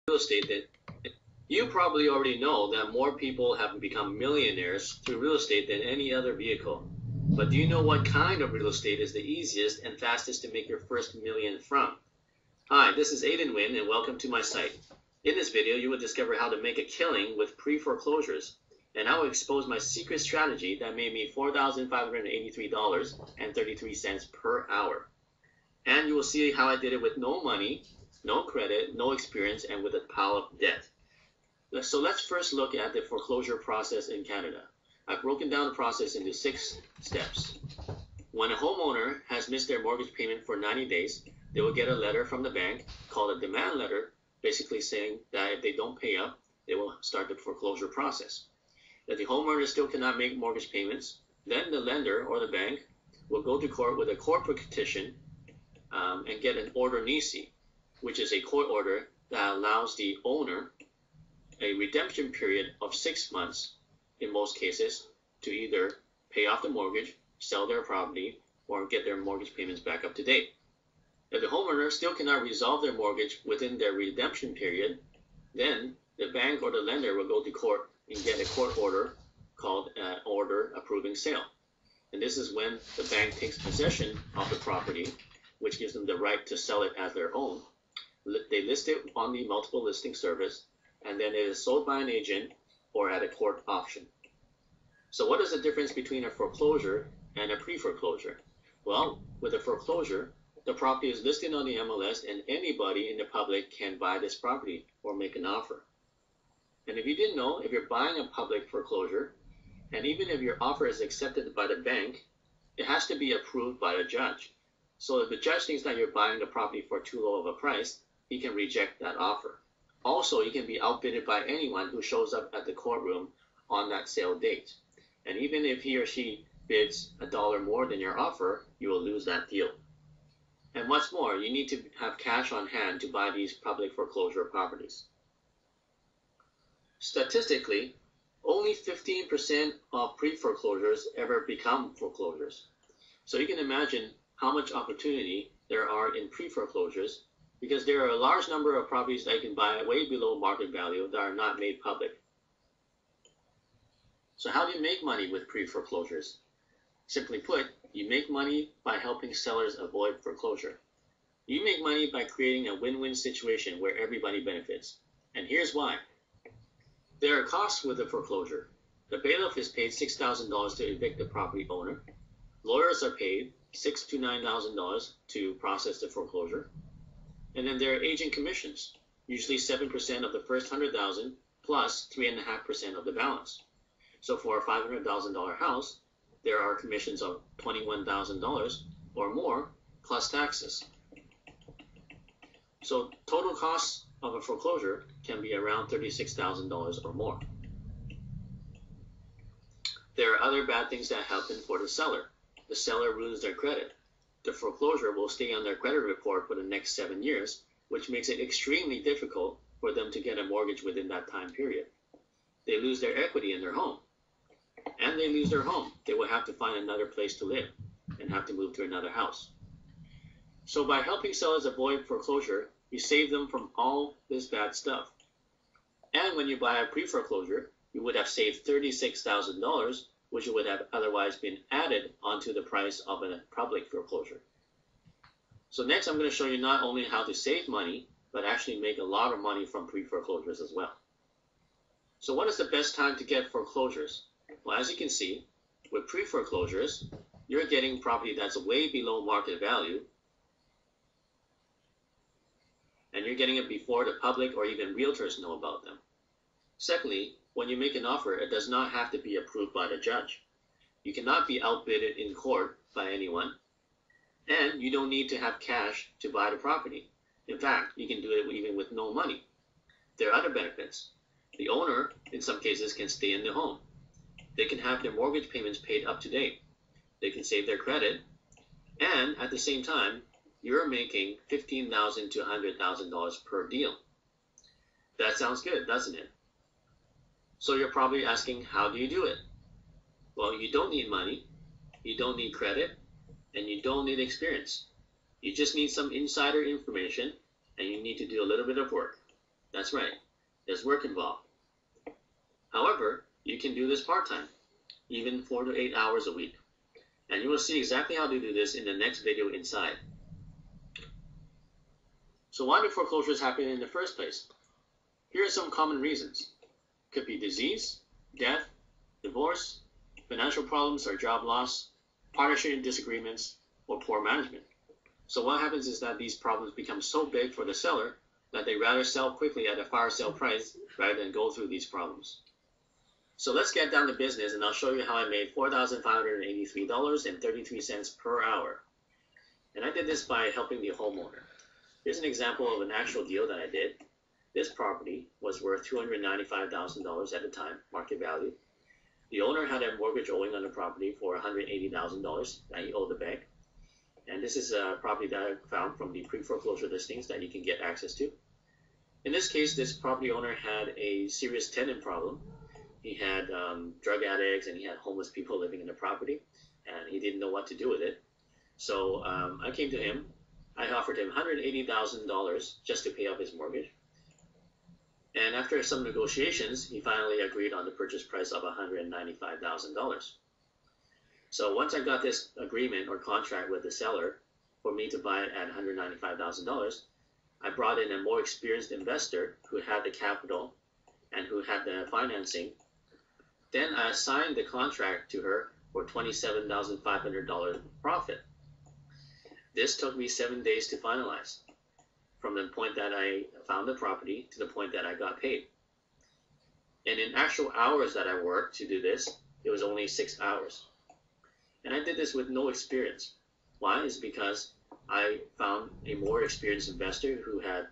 real estate that you probably already know that more people have become millionaires through real estate than any other vehicle. But do you know what kind of real estate is the easiest and fastest to make your first million from? Hi, this is Aiden Wynn and welcome to my site. In this video, you will discover how to make a killing with pre-foreclosures, and I will expose my secret strategy that made me $4,583.33 per hour. And you will see how I did it with no money, no credit, no experience, and with a pile of debt. So let's first look at the foreclosure process in Canada. I've broken down the process into 6 steps. When a homeowner has missed their mortgage payment for 90 days, they will get a letter from the bank called a demand letter, basically saying that if they don't pay up, they will start the foreclosure process. If the homeowner still cannot make mortgage payments, then the lender or the bank will go to court with a corporate petition and get an order nisi, which is a court order that allows the owner a redemption period of 6 months in most cases to either pay off the mortgage, sell their property, or get their mortgage payments back up to date. If the homeowner still cannot resolve their mortgage within their redemption period, then the bank or the lender will go to court and get a court order called an order approving sale. And this is when the bank takes possession of the property, which gives them the right to sell it as their own. They list it on the multiple listing service, and then it is sold by an agent or at a court auction. So what is the difference between a foreclosure and a pre-foreclosure? Well, with a foreclosure, the property is listed on the MLS and anybody in the public can buy this property or make an offer. And if you didn't know, if you're buying a public foreclosure, and even if your offer is accepted by the bank, it has to be approved by the judge. So if the judge thinks that you're buying the property for too low of a price, he can reject that offer. Also, you can be outbid by anyone who shows up at the courtroom on that sale date. And even if he or she bids $1 more than your offer, you will lose that deal. And what's more, you need to have cash on hand to buy these public foreclosure properties. Statistically, only 15% of pre-foreclosures ever become foreclosures. So you can imagine how much opportunity there are in pre-foreclosures, because there are a large number of properties that you can buy way below market value that are not made public. So how do you make money with pre-foreclosures? Simply put, you make money by helping sellers avoid foreclosure. You make money by creating a win-win situation where everybody benefits. And here's why. There are costs with a foreclosure. The bailiff is paid $6,000 to evict the property owner. Lawyers are paid $6,000 to $9,000 to process the foreclosure. And then there are agent commissions, usually 7% of the first $100,000 plus 3.5% of the balance. So for a $500,000 house, there are commissions of $21,000 or more plus taxes. So total costs of a foreclosure can be around $36,000 or more. There are other bad things that happen for the seller. The seller ruins their credit. The foreclosure will stay on their credit report for the next 7 years, which makes it extremely difficult for them to get a mortgage within that time period. They lose their equity in their home. And they lose their home. They will have to find another place to live and have to move to another house. So by helping sellers avoid foreclosure, you save them from all this bad stuff. And when you buy a pre-foreclosure, you would have saved $36,000, which would have otherwise been added onto the price of a public foreclosure. So next I'm going to show you not only how to save money, but actually make a lot of money from pre-foreclosures as well. So what is the best time to get foreclosures? Well, as you can see, with pre-foreclosures, you're getting property that's way below market value, and you're getting it before the public or even realtors know about them. Secondly, when you make an offer, it does not have to be approved by the judge. You cannot be outbidded in court by anyone, and you don't need to have cash to buy the property. In fact, you can do it even with no money. There are other benefits. The owner, in some cases, can stay in the home. They can have their mortgage payments paid up to date. They can save their credit, and at the same time, you're making $15,000 to $100,000 per deal. That sounds good, doesn't it? So you're probably asking, how do you do it? Well, you don't need money, you don't need credit, and you don't need experience. You just need some insider information, and you need to do a little bit of work. That's right, there's work involved. However, you can do this part-time, even 4 to 8 hours a week. And you will see exactly how to do this in the next video inside. So why do foreclosures happen in the first place? Here are some common reasons. Could be disease, death, divorce, financial problems or job loss, partnership disagreements, or poor management. So what happens is that these problems become so big for the seller that they rather sell quickly at a fire sale price rather than go through these problems. So let's get down to business, and I'll show you how I made $4,583.33 per hour. And I did this by helping the homeowner. Here's an example of an actual deal that I did. This property was worth $295,000 at the time, market value. The owner had a mortgage owing on the property for $180,000 that he owed the bank. And this is a property that I found from the pre-foreclosure listings that you can get access to. In this case, this property owner had a serious tenant problem. He had drug addicts and he had homeless people living in the property, and he didn't know what to do with it. So I came to him. I offered him $180,000 just to pay off his mortgage. And after some negotiations, he finally agreed on the purchase price of $195,000. So once I got this agreement or contract with the seller for me to buy it at $195,000, I brought in a more experienced investor who had the capital and who had the financing. Then I assigned the contract to her for $27,500 profit. This took me 7 days to finalize, from the point that I found the property to the point that I got paid. And in actual hours that I worked to do this, it was only 6 hours. And I did this with no experience. Why? It's because I found a more experienced investor who had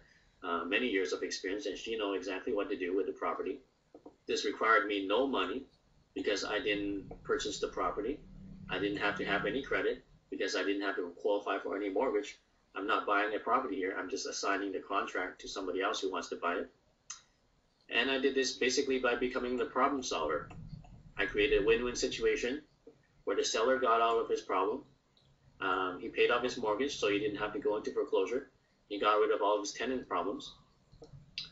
many years of experience, and she knew exactly what to do with the property. This required me no money because I didn't purchase the property. I didn't have to have any credit because I didn't have to qualify for any mortgage. I'm not buying a property here. I'm just assigning the contract to somebody else who wants to buy it. And I did this basically by becoming the problem solver. I created a win-win situation where the seller got out of his problem. He paid off his mortgage, so he didn't have to go into foreclosure. He got rid of all of his tenant problems.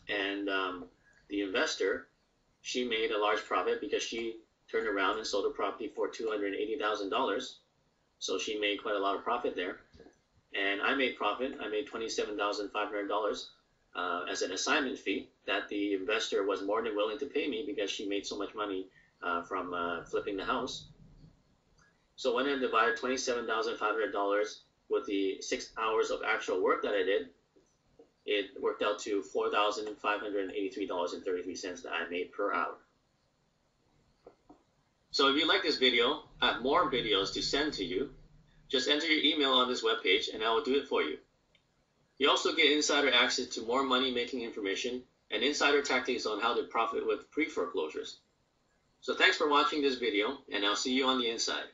And the investor, she made a large profit because she turned around and sold the property for $280,000. So she made quite a lot of profit there. And I made profit. I made $27,500 as an assignment fee that the investor was more than willing to pay me because she made so much money from flipping the house. So when I divided $27,500 with the 6 hours of actual work that I did, it worked out to $4,583.33 that I made per hour. So if you like this video, I have more videos to send to you. Just enter your email on this webpage and I will do it for you. You also get insider access to more money-making information and insider tactics on how to profit with pre-foreclosures. So thanks for watching this video, and I'll see you on the inside.